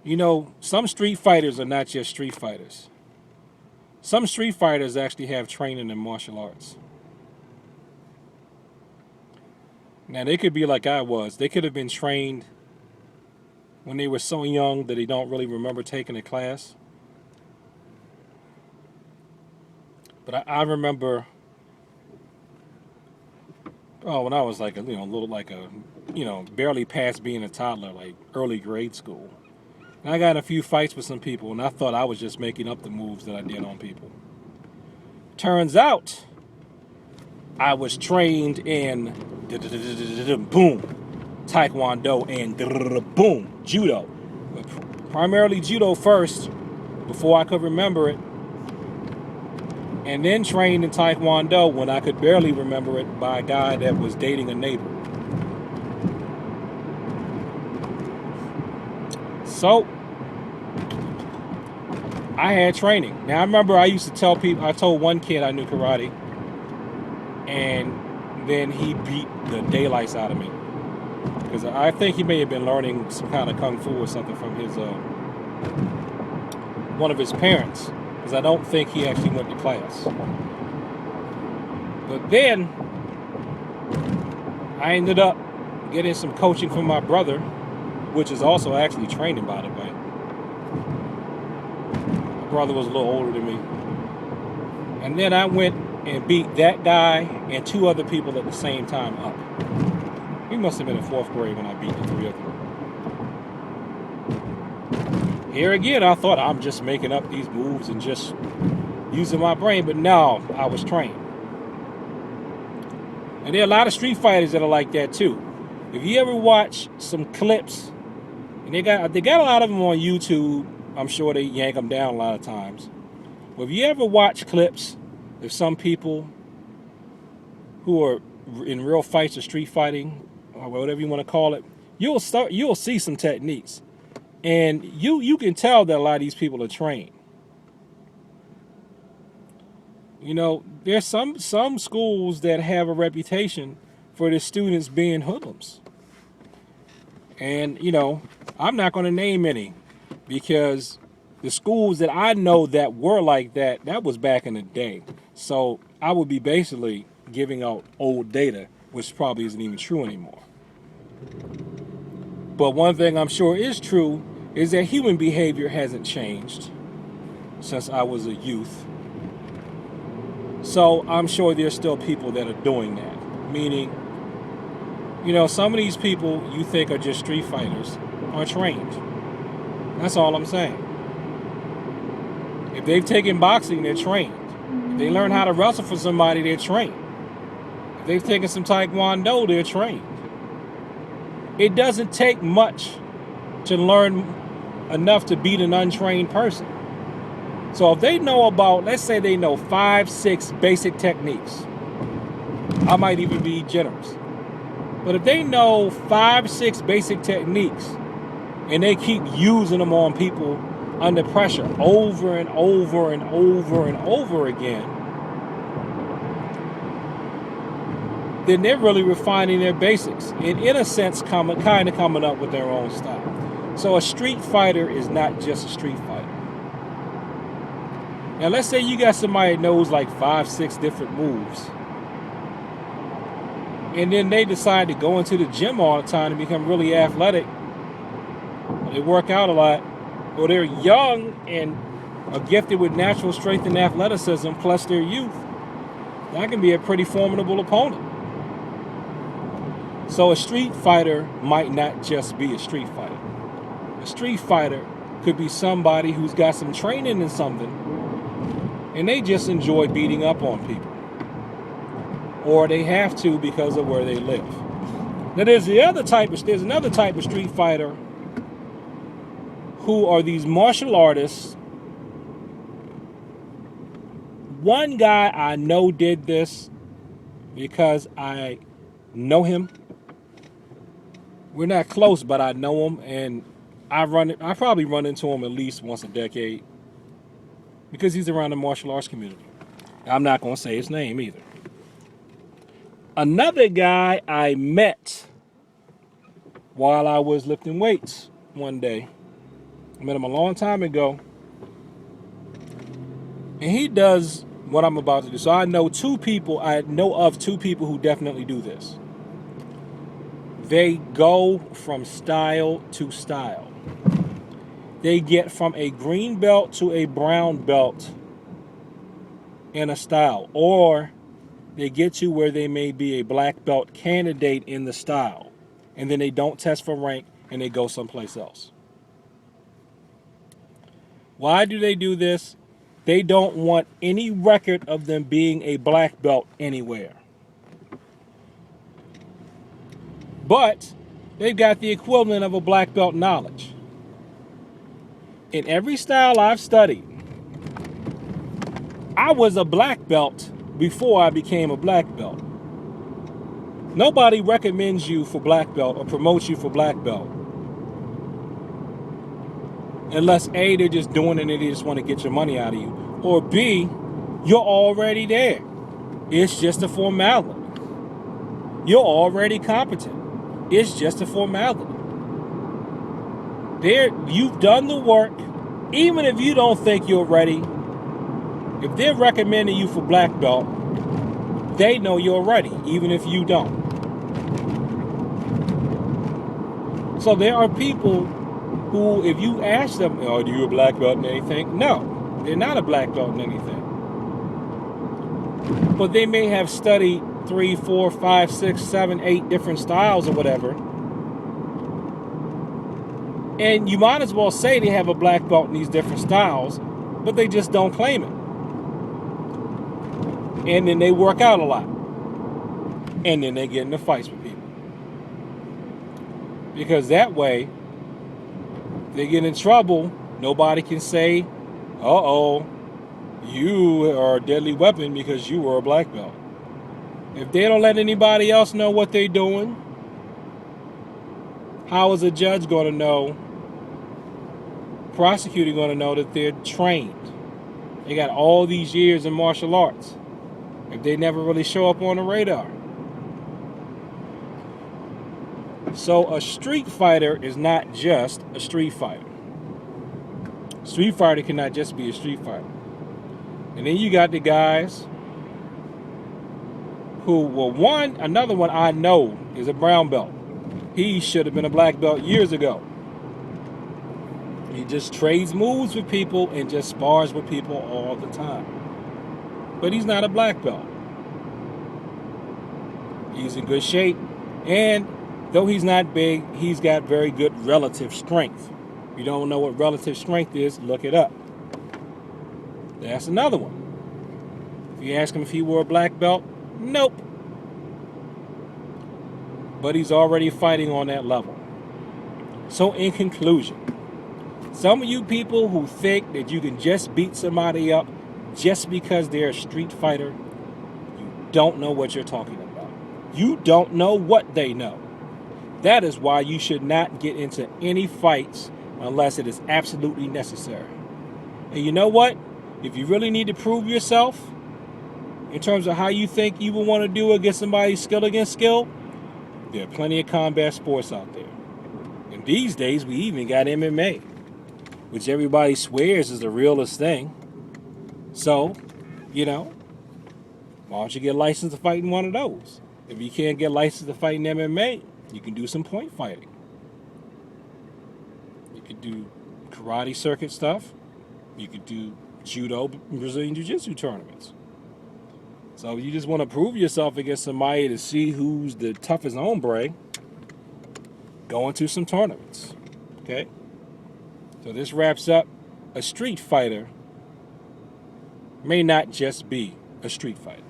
You know, some street fighters are not just street fighters. Some street fighters actually have training in martial arts. Now, they could be like I was. They could have been trained when they were so young that they don't really remember taking a class. But I remember, oh, when I was like a little like a barely past being a toddler, like early grade school. And I got in a few fights with some people, and I thought I was just making up the moves that I did on people. Turns out, I was trained in boom, Taekwondo and boom, Judo. Primarily Judo first, before I could remember it, and then trained in Taekwondo when I could barely remember it by a guy that was dating a neighbor. So, I had training. Now, I remember I used to tell people, I told one kid I knew karate, and then he beat the daylights out of me. Because I think he may have been learning some kind of kung fu or something from his one of his parents. Because I don't think he actually went to class. But then I ended up getting some coaching from my brother, which is also actually training, by the way. My brother was a little older than me. And then I went and beat that guy and two other people at the same time up. We must have been in fourth grade when I beat the three of them. Here again, I thought I'm just making up these moves and just using my brain, but no, I was trained. And there are a lot of street fighters that are like that too. If you ever watch some clips, and they got a lot of them on YouTube, I'm sure they yank them down a lot of times. But if you ever watch clips of some people who are in real fights or street fighting, or whatever you want to call it, you'll see some techniques. And you can tell that a lot of these people are trained. You know, there's some schools that have a reputation for their students being hoodlums. And, I'm not going to name any because the schools that I know that were like that, that was back in the day. So I would be basically giving out old data, which probably isn't even true anymore. But one thing I'm sure is true is that human behavior hasn't changed since I was a youth. So I'm sure there's still people that are doing that. Meaning, some of these people you think are just street fighters are trained. That's all I'm saying. If they've taken boxing, they're trained. If they learn how to wrestle for somebody, they're trained. If they've taken some Taekwondo, they're trained. It doesn't take much to learn enough to beat an untrained person. So if they know about, let's say they know 5, 6 basic techniques, I might even be generous. But if they know 5, 6 basic techniques and they keep using them on people under pressure over and over and over and over again, then they're really refining their basics and in a sense kind of coming up with their own style. So a street fighter is not just a street fighter. Now let's say you got somebody that knows like 5, 6 different moves, and then they decide to go into the gym all the time and become really athletic. They work out a lot, or they're young and are gifted with natural strength and athleticism plus their youth. That can be a pretty formidable opponent. So a street fighter might not just be a street fighter. A street fighter could be somebody who's got some training in something and they just enjoy beating up on people. Or they have to because of where they live. Now there's another type of street fighter who are these martial artists. One guy I know did this because I know him. We're not close, but I know him, and I probably run into him at least once a decade because he's around the martial arts community. I'm not going to say his name either. Another guy I met while I was lifting weights one day, I met him a long time ago. And he does what I'm about to do. So I know of two people who definitely do this. They go from style to style. They get from a green belt to a brown belt in a style. Or they get to where they may be a black belt candidate in the style. And then they don't test for rank and they go someplace else. Why do they do this? They don't want any record of them being a black belt anywhere. But they've got the equivalent of a black belt knowledge. In every style I've studied, I was a black belt before I became a black belt. Nobody recommends you for black belt or promotes you for black belt. Unless A, they're just doing it and they just want to get your money out of you. Or B, you're already there. It's just a formality. You're already competent. It's just a formality. You've done the work. Even if you don't think you're ready, if they're recommending you for black belt, they know you're ready, even if you don't. So there are people who, if you ask them, oh, do you a black belt in anything? No, they're not a black belt in anything. But they may have studied 3, 4, 5, 6, 7, 8 different styles or whatever. And you might as well say they have a black belt in these different styles, but they just don't claim it. And then they work out a lot. And then they get into fights with people. Because that way, they get in trouble, nobody can say, uh-oh, you are a deadly weapon because you were a black belt. If they don't let anybody else know what they're doing, how is a judge going to know, prosecutor going to know that they're trained? They got all these years in martial arts if they never really show up on the radar. So a street fighter is not just a street fighter. Street fighter cannot just be a street fighter. And then you got the guys who, well, another one I know is a brown belt. He should have been a black belt years ago. He just trades moves with people and just spars with people all the time. But he's not a black belt. He's in good shape. And though he's not big, he's got very good relative strength. If you don't know what relative strength is, look it up. That's another one. If you ask him if he wore a black belt, nope. But he's already fighting on that level. So in conclusion, some of you people who think that you can just beat somebody up just because they're a street fighter, you don't know what you're talking about. You don't know what they know. That is why you should not get into any fights unless it is absolutely necessary. And you know what? If you really need to prove yourself in terms of how you think you would want to do against somebody skill against skill, there are plenty of combat sports out there. And these days, we even got MMA, which everybody swears is the realest thing. So, why don't you get licensed to fight in one of those? If you can't get licensed to fight in MMA, you can do some point fighting. You could do karate circuit stuff. You could do judo, Brazilian jiu-jitsu tournaments. So if you just want to prove yourself against somebody to see who's the toughest hombre, go into some tournaments. Okay? So this wraps up. A street fighter may not just be a street fighter.